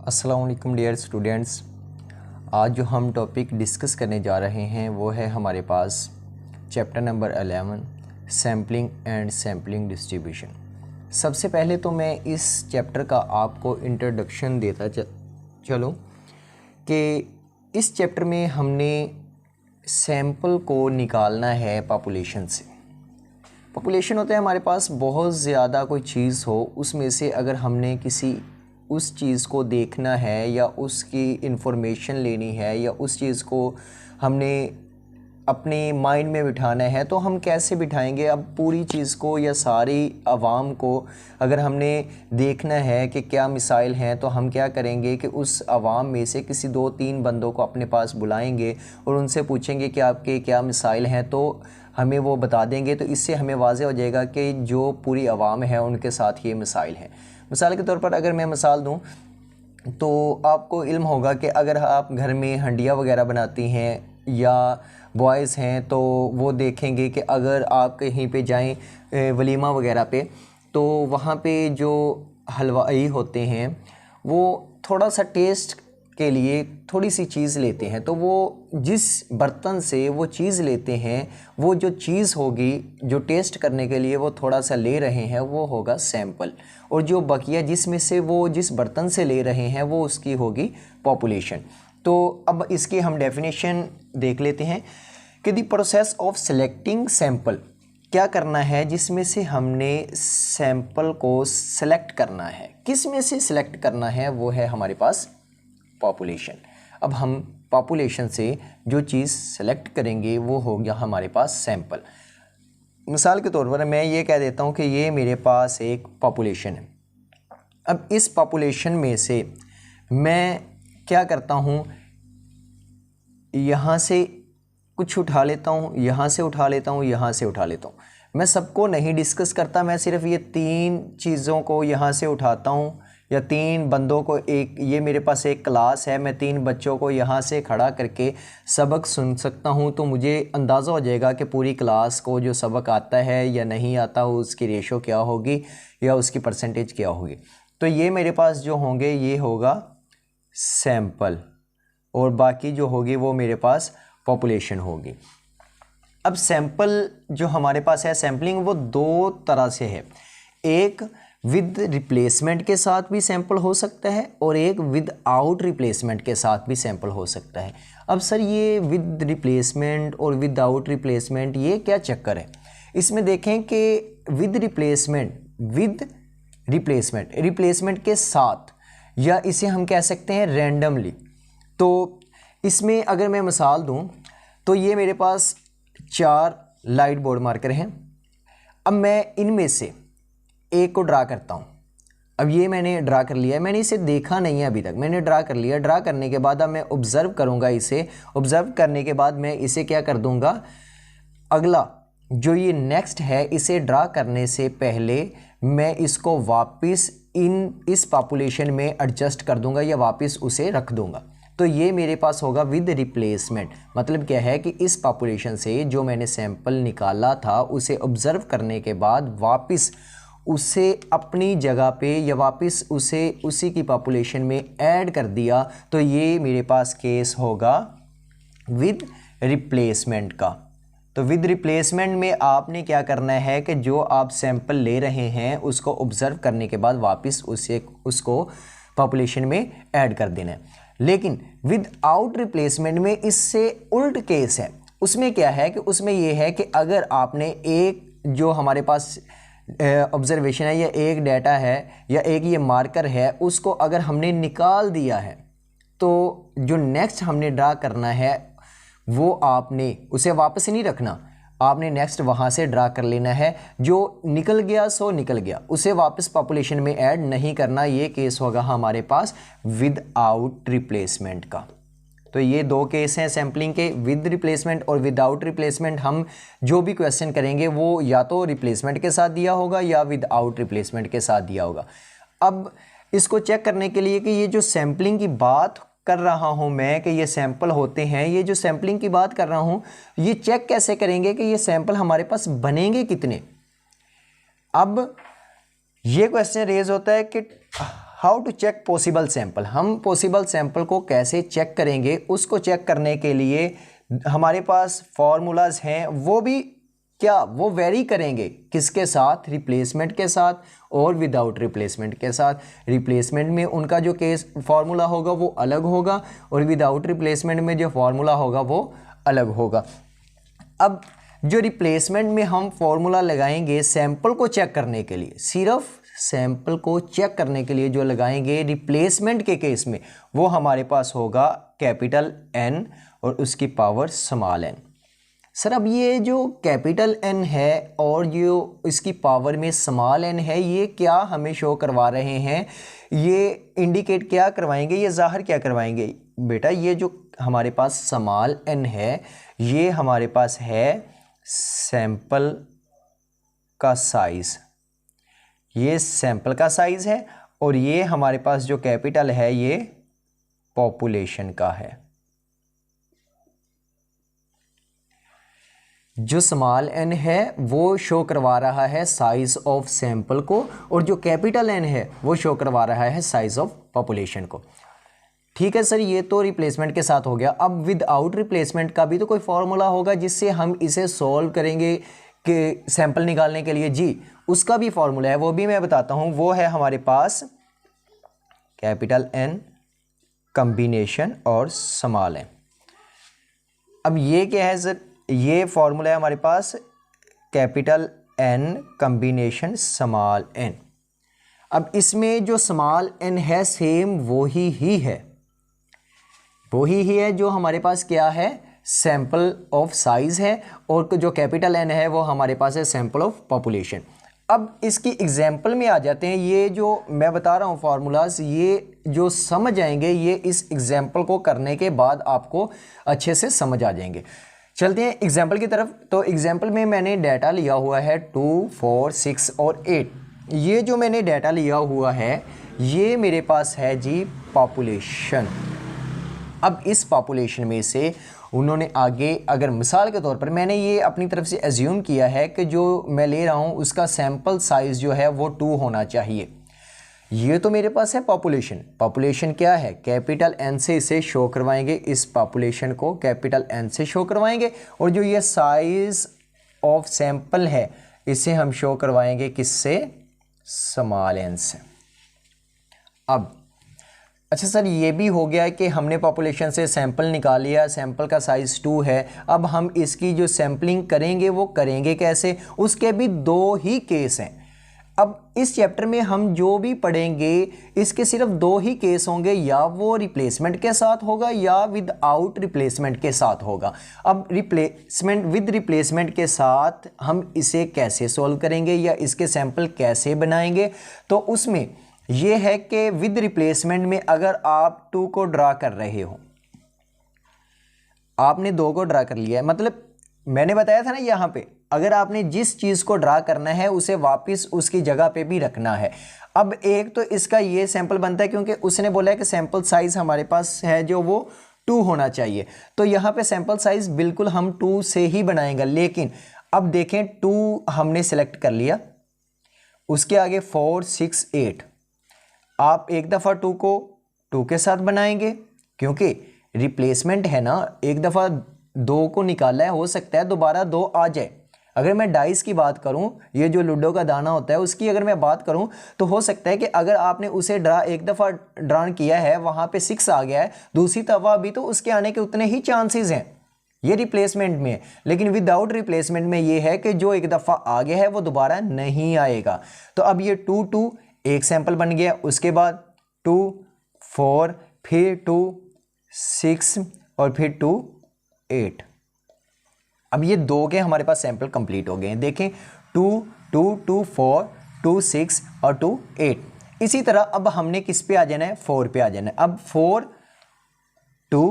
अस्सलाम वालेकुम dear students. आज जो हम टॉपिक डिस्कस करने जा रहे हैं वो है हमारे पास chapter number 11 sampling and sampling distribution. सबसे पहले तो मैं इस चैप्टर का आपको इंट्रोडक्शन देता चलूँ कि इस चैप्टर में हमने सैंपल को निकालना है पॉपुलेशन से। पॉपुलेशन होता है हमारे पास बहुत ज़्यादा कोई चीज़ हो, उसमें से अगर हमने किसी उस चीज़ को देखना है या उसकी इन्फॉर्मेशन लेनी है या उस चीज़ को हमने अपने माइंड में बिठाना है तो हम कैसे बिठाएंगे। अब पूरी चीज़ को या सारी आवाम को अगर हमने देखना है कि क्या मिसाइल हैं तो हम क्या करेंगे कि उस आवाम में से किसी 2-3 बंदों को अपने पास बुलाएंगे और उनसे पूछेंगे कि आपके क्या मिसाइल हैं, तो हमें वो बता देंगे। तो इससे हमें वाज़ेह हो जाएगा कि जो पूरी आवाम है उनके साथ ये मिसाइल हैं। मिसाल के तौर पर अगर मैं मिसाल दूं तो आपको इल्म होगा कि अगर आप घर में हंडिया वगैरह बनाती हैं या बॉयज़ हैं तो वो देखेंगे कि अगर आप कहीं पे जाएं वलीमा वगैरह पे तो वहाँ पे जो हलवाई होते हैं वो थोड़ा सा टेस्ट के लिए थोड़ी सी चीज़ लेते हैं, तो वो जिस बर्तन से वो चीज़ लेते हैं वो जो चीज़ होगी जो टेस्ट करने के लिए वो थोड़ा सा ले रहे हैं वो होगा सैंपल, और जो बकिया जिसमें से वो जिस बर्तन से ले रहे हैं वो उसकी होगी पॉपुलेशन। तो अब इसकी हम डेफिनेशन देख लेते हैं कि the process of selecting sample, क्या करना है जिसमें से हमने सैंपल को सेलेक्ट करना है। किस में से सिलेक्ट करना है वो है हमारे पास पॉपुलेशन। अब हम पॉपुलेशन से जो चीज़ सेलेक्ट करेंगे वो हो गया हमारे पास सैंपल। मिसाल के तौर पर मैं ये कह देता हूँ कि ये मेरे पास एक पॉपुलेशन है। अब इस पॉपुलेशन में से मैं क्या करता हूँ, यहाँ से कुछ उठा लेता हूँ, यहाँ से उठा लेता हूँ, यहाँ से उठा लेता हूँ। मैं सबको नहीं डिस्कस करता, मैं सिर्फ ये 3 चीज़ों को यहाँ से उठाता हूँ या 3 बंदों को, एक ये मेरे पास एक क्लास है, मैं 3 बच्चों को यहाँ से खड़ा करके सबक सुन सकता हूँ। तो मुझे अंदाज़ा हो जाएगा कि पूरी क्लास को जो सबक आता है या नहीं आता हो उसकी रेशो क्या होगी या उसकी परसेंटेज क्या होगी। तो ये मेरे पास जो होंगे ये होगा सैंपल और बाकी जो होगी वो मेरे पास पॉपुलेशन होगी। अब सैंपल जो हमारे पास है सैम्पलिंग वो 2 तरह से है, एक विद रिप्लेसमेंट के साथ भी सैंपल हो सकता है और एक विद आउट रिप्लेसमेंट के साथ भी सैंपल हो सकता है। अब सर ये विद रिप्लेसमेंट और विद आउट रिप्लेसमेंट ये क्या चक्कर है, इसमें देखें कि विद रिप्लेसमेंट के साथ, या इसे हम कह सकते हैं रैंडमली। तो इसमें अगर मैं मिसाल दूं तो ये मेरे पास 4 लाइट बोर्ड मार्कर हैं। अब मैं इनमें से एक को ड्रा करता हूँ। अब ये मैंने ड्रा कर लिया है, मैंने इसे देखा नहीं है अभी तक, मैंने ड्रा कर लिया। ड्रा करने के बाद अब मैं ऑब्ज़र्व करूँगा इसे, ऑब्ज़र्व करने के बाद मैं इसे क्या कर दूँगा, अगला जो ये नेक्स्ट है इसे ड्रा करने से पहले मैं इसको वापस इस पॉपुलेशन में एडजस्ट कर दूँगा या वापस उसे रख दूँगा। तो ये मेरे पास होगा विद रिप्लेसमेंट। मतलब क्या है कि इस पॉपुलेशन से जो मैंने सैंपल निकाला था उसे ऑब्ज़र्व करने के बाद वापस उसे अपनी जगह पे या वापस उसे उसी की पॉपुलेशन में ऐड कर दिया, तो ये मेरे पास केस होगा विद रिप्लेसमेंट का। तो विद रिप्लेसमेंट में आपने क्या करना है कि जो आप सैंपल ले रहे हैं उसको ऑब्ज़र्व करने के बाद वापस उसको पॉपुलेशन में ऐड कर देना है। लेकिन विद आउट रिप्लेसमेंट में इससे उल्ट केस है। उसमें क्या है कि उसमें यह है कि अगर आपने एक जो हमारे पास ऑब्जर्वेशन है या एक डाटा है या एक ये मार्कर है उसको अगर हमने निकाल दिया है तो जो नेक्स्ट हमने ड्रा करना है वो आपने उसे वापस नहीं रखना, आपने नेक्स्ट वहाँ से ड्रा कर लेना है। जो निकल गया सो निकल गया, उसे वापस पॉपुलेशन में ऐड नहीं करना। ये केस होगा हमारे पास विद आउट रिप्लेसमेंट का। तो ये 2 केस हैं सैम्पलिंग के, विद रिप्लेसमेंट और विदाउट रिप्लेसमेंट। हम जो भी क्वेश्चन करेंगे वो या तो रिप्लेसमेंट के साथ दिया होगा या विद आउट रिप्लेसमेंट के साथ दिया होगा। अब इसको चेक करने के लिए कि ये जो सैम्पलिंग की बात कर रहा हूं मैं कि ये सैंपल होते हैं, ये जो सैम्पलिंग की बात कर रहा हूं ये चेक कैसे करेंगे कि ये सैंपल हमारे पास बनेंगे कितने। अब ये क्वेश्चन रेज होता है कि how to check possible sample, हम पॉसिबल सैंपल को कैसे चेक करेंगे, उसको चेक करने के लिए हमारे पास फॉर्मूलाज हैं, वो भी क्या वो वेरी करेंगे, किसके साथ, रिप्लेसमेंट के साथ और विदाउट रिप्लेसमेंट के साथ। रिप्लेसमेंट में उनका जो केस फार्मूला होगा वो अलग होगा और विदाउट रिप्लेसमेंट में जो फार्मूला होगा वो अलग होगा। अब जो रिप्लेसमेंट में हम फॉर्मूला लगाएंगे सैंपल को चेक करने के लिए, सिर्फ सैंपल को चेक करने के लिए जो लगाएंगे रिप्लेसमेंट के केस में, वो हमारे पास होगा कैपिटल N और उसकी पावर स्मॉल n। सर अब ये जो कैपिटल N है और जो इसकी पावर में स्मॉल n है, ये क्या हमें शो करवा रहे हैं, ये इंडिकेट क्या करवाएंगे, ये ज़ाहिर क्या करवाएंगे? बेटा ये जो हमारे पास स्मॉल n है, ये हमारे पास है सैंपल का साइज़, ये सैंपल का साइज़ है, और ये हमारे पास जो कैपिटल है ये पॉपुलेशन का है। जो स्मॉल n है वो शो करवा रहा है साइज ऑफ सैंपल को, और जो कैपिटल N है वो शो करवा रहा है साइज ऑफ पॉपुलेशन को। ठीक है सर, ये तो रिप्लेसमेंट के साथ हो गया। अब विदाउट रिप्लेसमेंट का भी तो कोई फॉर्मूला होगा जिससे हम इसे सॉल्व करेंगे कि सैंपल निकालने के लिए। जी, उसका भी फॉर्मूला है, वो भी मैं बताता हूँ। वो है हमारे पास कैपिटल N कॉम्बिनेशन और स्मॉल n। अब ये क्या है सर, ये फॉर्मूला है हमारे पास capital N combination small n। अब इसमें जो स्मॉल n है सेम वही ही है, वही ही है जो हमारे पास क्या है, सैंपल ऑफ साइज है, और जो कैपिटल N है वो हमारे पास है सैंपल ऑफ पॉपुलेशन। अब इसकी एग्जांपल में आ जाते हैं। ये जो मैं बता रहा हूँ फार्मूलाज, ये जो समझ आएंगे ये इस एग्जांपल को करने के बाद आपको अच्छे से समझ आ जाएंगे। चलते हैं एग्जांपल की तरफ। तो एग्जांपल में मैंने डाटा लिया हुआ है 2, 4, 6 और 8। ये जो मैंने डाटा लिया हुआ है ये मेरे पास है जी पॉपुलेशन। अब इस पॉपुलेशन में से उन्होंने आगे, अगर मिसाल के तौर पर मैंने ये अपनी तरफ से एज्यूम किया है कि जो मैं ले रहा हूँ उसका सैंपल साइज़ जो है वो 2 होना चाहिए। ये तो मेरे पास है पॉपुलेशन। पॉपुलेशन क्या है, कैपिटल N से इसे शो करवाएंगे, इस पॉपुलेशन को कैपिटल N से शो करवाएंगे, और जो ये साइज़ ऑफ सैंपल है इसे हम शो करवाएंगे किससे, स्मॉल n से। अब अच्छा सर, ये भी हो गया कि हमने पॉपुलेशन से सैंपल निकाल लिया, सैंपल का साइज़ 2 है। अब हम इसकी जो सैम्पलिंग करेंगे वो करेंगे कैसे, उसके भी 2 ही केस हैं। अब इस चैप्टर में हम जो भी पढ़ेंगे इसके सिर्फ 2 ही केस होंगे, या वो रिप्लेसमेंट के साथ होगा या विदाउट रिप्लेसमेंट के साथ होगा। अब रिप्लेसमेंट विद रिप्लेसमेंट के साथ हम इसे कैसे सॉल्व करेंगे या इसके सैंपल कैसे बनाएंगे, तो उसमें ये है कि विद रिप्लेसमेंट में अगर आप 2 को ड्रा कर रहे हो, आपने 2 को ड्रा कर लिया है, मतलब मैंने बताया था ना यहाँ पे, अगर आपने जिस चीज़ को ड्रा करना है उसे वापस उसकी जगह पे भी रखना है। अब एक तो इसका ये सैंपल बनता है क्योंकि उसने बोला है कि सैंपल साइज़ हमारे पास है जो वो 2 होना चाहिए, तो यहाँ पे सैंपल साइज़ बिल्कुल हम 2 से ही बनाएंगे। लेकिन अब देखें 2 हमने सेलेक्ट कर लिया, उसके आगे 4, 6, 8, आप एक दफ़ा 2 को 2 के साथ बनाएंगे क्योंकि रिप्लेसमेंट है ना, एक दफ़ा 2 को निकाला है, हो सकता है दोबारा 2 आ जाए। अगर मैं डाइस की बात करूं, ये जो लूडो का दाना होता है उसकी अगर मैं बात करूं, तो हो सकता है कि अगर आपने उसे एक दफ़ा ड्रा किया है, वहाँ पे 6 आ गया है, दूसरी दफ़ा भी तो उसके आने के उतने ही चांसेस हैं। ये रिप्लेसमेंट में है। लेकिन विदाउट रिप्लेसमेंट में ये है कि जो एक दफ़ा आ गया है वो दोबारा नहीं आएगा। तो अब ये 2, 2 एक सैंपल बन गया, उसके बाद 2, 4, फिर 2, 6 और फिर 2, 8। अब ये 2 के हमारे पास सैंपल कंप्लीट हो गए हैं। देखें 2, 2, 2, 4, 2, 6 और 2, 8। इसी तरह अब हमने किस पे आ जाना है, 4 पे आ जाना है। अब 4, 2,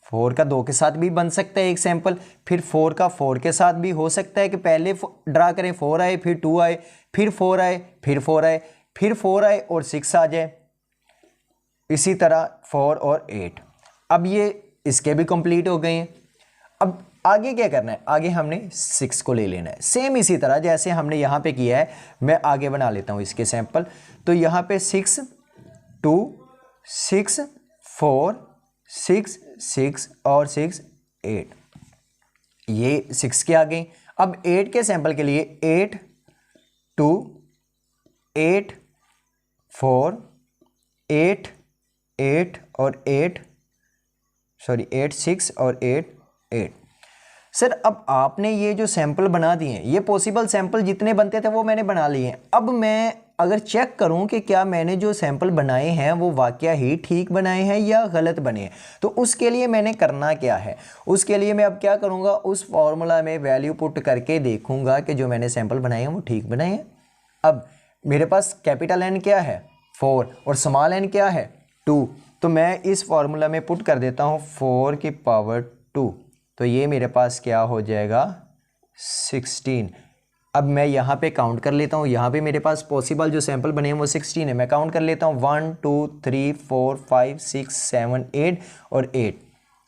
4 का 2 के साथ भी बन सकता है एक सैंपल, फिर 4 का 4 के साथ भी हो सकता है कि पहले ड्रा करें, 4 आए, फिर 2 आए, फिर 4 आए, फिर 4 आए, फिर 4 आए और 6 आ जाए। इसी तरह 4 और 8। अब ये इसके भी कंप्लीट हो गए हैं। अब आगे क्या करना है, आगे हमने 6 को ले लेना है। सेम इसी तरह जैसे हमने यहाँ पे किया है, मैं आगे बना लेता हूँ इसके सैंपल। तो यहाँ पे 6, 2 6 4 6 6 और 6 8, ये 6 के आ गई। अब 8 के सैंपल के लिए 8 2 8 4 8 8 और 8 6 और 8 8। सर अब आपने ये जो सैंपल बना दिए हैं, ये पॉसिबल सैंपल जितने बनते थे वो मैंने बना लिए हैं। अब मैं अगर चेक करूं कि क्या मैंने जो सैंपल बनाए हैं वो वाकया ही ठीक बनाए हैं या गलत बने हैं, तो उसके लिए मैंने करना क्या है, उसके लिए मैं अब क्या करूंगा, उस फॉर्मूला में वैल्यू पुट करके देखूंगा कि जो मैंने सैंपल बनाए हैं वो ठीक बनाए हैं। अब मेरे पास कैपिटल N क्या है 4 और स्मॉल n क्या है 2, तो मैं इस फॉर्मूला में पुट कर देता हूँ 4 की पावर 2, तो ये मेरे पास क्या हो जाएगा 16। अब मैं यहाँ पे काउंट कर लेता हूँ, यहाँ पे मेरे पास पॉसिबल जो सैंपल बने हैं वो 16 है। मैं काउंट कर लेता हूँ 1 2 3 4 5 6 7 8 और 8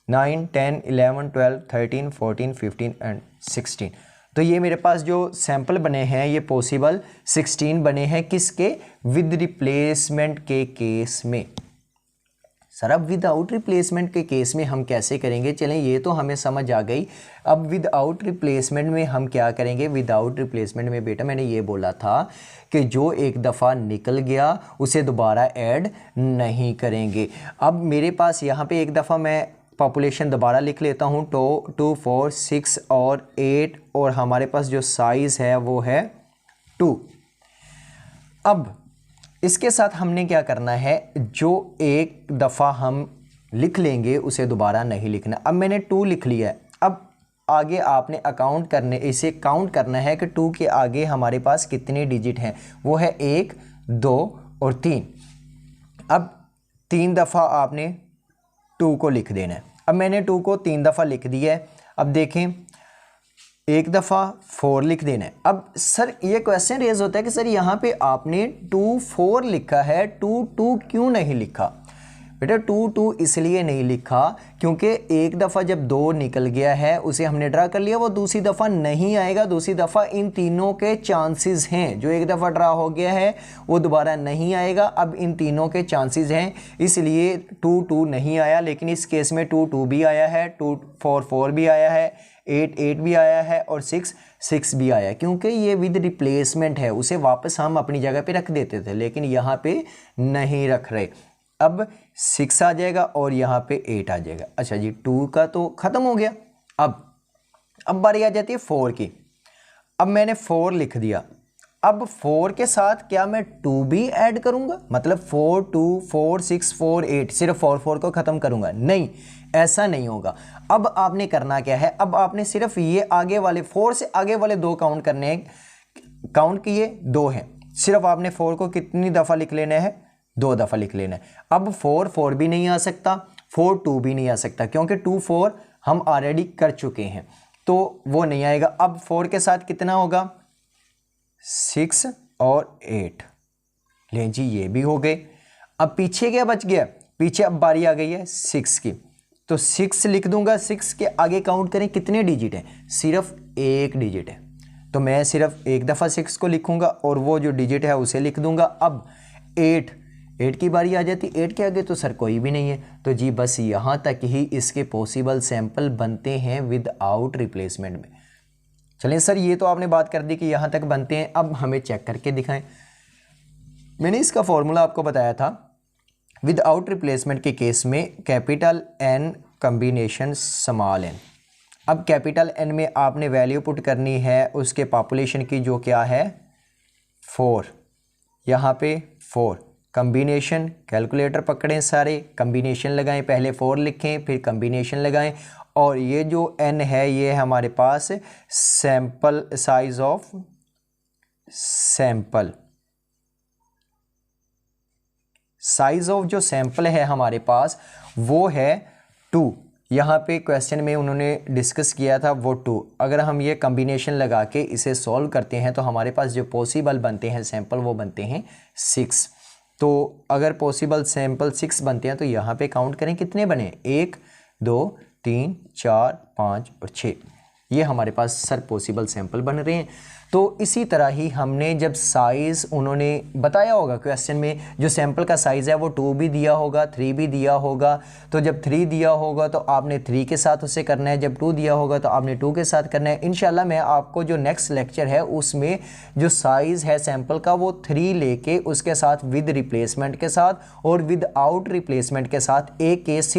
9 10 11 12 13 14 15 एंड 16। तो ये मेरे पास जो सैंपल बने हैं ये पॉसिबल 16 बने हैं, किसके, विद रिप्लेसमेंट के केस में। सर अब विदाउट रिप्लेसमेंट के केस में हम कैसे करेंगे, चलें ये तो हमें समझ आ गई। अब विदाउट रिप्लेसमेंट में हम क्या करेंगे, विदाउट रिप्लेसमेंट में बेटा मैंने ये बोला था कि जो एक दफ़ा निकल गया उसे दोबारा ऐड नहीं करेंगे। अब मेरे पास यहाँ पे एक दफ़ा मैं पॉपुलेशन दोबारा लिख लेता हूँ, 2 4 6 और 8 और हमारे पास जो साइज़ है वो है 2। अब इसके साथ हमने क्या करना है, जो एक दफ़ा हम लिख लेंगे उसे दोबारा नहीं लिखना। अब मैंने 2 लिख लिया है, अब आगे आपने इसे काउंट करना है कि 2 के आगे हमारे पास कितने डिजिट हैं, वो है 1 2 और 3। अब 3 दफ़ा आपने 2 को लिख देना है। अब मैंने 2 को 3 दफ़ा लिख दिया है। अब देखें एक दफ़ा 4 लिख देना है। अब सर ये क्वेश्चन रेज होता है कि सर यहाँ पे आपने 2 4 लिखा है, 2 2 क्यों नहीं लिखा। बेटा 2 2 इसलिए नहीं लिखा क्योंकि एक दफ़ा जब 2 निकल गया है उसे हमने ड्रा कर लिया, वो दूसरी दफ़ा नहीं आएगा। दूसरी दफ़ा इन तीनों के चांसेस हैं, जो एक दफ़ा ड्रा हो गया है वो दोबारा नहीं आएगा। अब इन तीनों के चांसेस हैं, इसलिए 2 2 नहीं आया। लेकिन इस केस में 2 2 भी आया है, 2 4 4 भी आया है, 8 8 भी आया है और 6 6 भी आया है, क्योंकि ये विद रिप्लेसमेंट है। उसे वापस हम अपनी जगह पे रख देते थे, लेकिन यहाँ पे नहीं रख रहे। अब 6 आ जाएगा और यहाँ पे 8 आ जाएगा। अच्छा जी 2 का तो ख़त्म हो गया। अब बारी आ जाती है 4 की। अब मैंने 4 लिख दिया। अब 4 के साथ क्या मैं 2 भी ऐड करूंगा, मतलब 4 2 4 6 4 8, सिर्फ 4 4 को ख़त्म करूंगा? नहीं, ऐसा नहीं होगा। अब आपने करना क्या है, अब आपने सिर्फ ये आगे वाले 4 से आगे वाले 2 काउंट करने हैं। काउंट किए 2 हैं, सिर्फ आपने 4 को कितनी दफ़ा लिख लेना है, 2 दफ़ा लिख लेना है। अब 4 4 भी नहीं आ सकता, 4 2 भी नहीं आ सकता, क्योंकि 2 4 हम ऑलरेडी कर चुके हैं, तो वो नहीं आएगा। अब 4 के साथ कितना होगा, 6 और 8। लें जी ये भी हो गए। अब पीछे क्या बच गया, पीछे अब बारी आ गई है 6 की, तो 6 लिख दूंगा। 6 के आगे काउंट करें कितने डिजिट हैं, सिर्फ 1 डिजिट है, तो मैं सिर्फ एक दफ़ा 6 को लिखूंगा और वो जो डिजिट है उसे लिख दूंगा। अब 8 की बारी आ जाती, 8 के आगे तो सर कोई भी नहीं है। तो जी बस यहाँ तक ही इसके पॉसिबल सैंपल बनते हैं विदाउट रिप्लेसमेंट में। चलें सर ये तो आपने बात कर दी कि यहाँ तक बनते हैं, अब हमें चेक करके दिखाएं। मैंने इसका फॉर्मूला आपको बताया था, विदाउट रिप्लेसमेंट के केस में capital N combination small n। अब कैपिटल N में आपने वैल्यू पुट करनी है उसके पॉपुलेशन की, जो क्या है 4, यहाँ पे 4। कॉम्बिनेशन कैलकुलेटर पकड़ें, सारे कॉम्बिनेशन लगाएं, पहले 4 लिखें फिर कॉम्बिनेशन लगाएं, और ये जो n है ये हमारे पास sample size of sample, size of जो सैंपल है हमारे पास वो है 2। यहाँ पे क्वेश्चन में उन्होंने डिस्कस किया था वो 2। अगर हम ये कॉम्बिनेशन लगा के इसे सॉल्व करते हैं तो हमारे पास जो पॉसिबल बनते हैं सैंपल वो बनते हैं 6। तो अगर पॉसिबल सैंपल 6 बनते हैं तो यहाँ पे काउंट करें कितने बने, 1 2 3 4 5 और 6। ये हमारे पास सर पॉसिबल सैंपल बन रहे हैं। तो इसी तरह ही हमने जब साइज़ उन्होंने बताया होगा क्वेश्चन में, जो सैंपल का साइज़ है वो 2 भी दिया होगा, 3 भी दिया होगा। तो जब 3 दिया होगा तो आपने 3 के साथ उसे करना है, जब 2 दिया होगा तो आपने 2 के साथ करना है। इंशाल्लाह मैं आपको जो नेक्स्ट लेक्चर है उसमें जो साइज़ है सैंपल का वो 3 लेके उसके साथ विद रिप्लेसमेंट के साथ और विद आउट रिप्लेसमेंट के साथ एक केस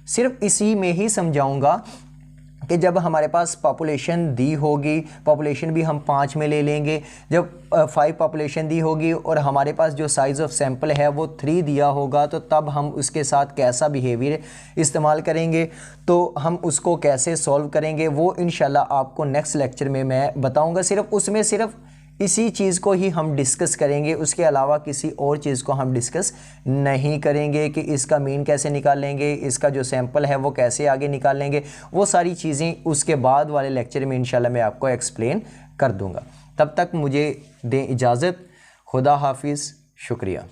सिर्फ इसी में ही समझाऊंगा कि जब हमारे पास पॉपुलेशन दी होगी, पॉपुलेशन भी हम 5 में ले लेंगे, जब 5 पॉपुलेशन दी होगी और हमारे पास जो साइज़ ऑफ सैंपल है वो 3 दिया होगा, तो तब हम उसके साथ कैसा बिहेवियर इस्तेमाल करेंगे, तो हम उसको कैसे सॉल्व करेंगे वो इंशाल्लाह आपको नेक्स्ट लेक्चर में मैं बताऊंगा। सिर्फ इसी चीज़ को ही हम डिस्कस करेंगे, उसके अलावा किसी और चीज़ को हम डिस्कस नहीं करेंगे कि इसका मीन कैसे निकालेंगे, इसका जो सैंपल है वो कैसे आगे निकालेंगे। वो सारी चीज़ें उसके बाद वाले लेक्चर में इंशाल्लाह मैं आपको एक्सप्लेन कर दूंगा। तब तक मुझे दें इजाज़त। खुदा हाफिज़, शुक्रिया।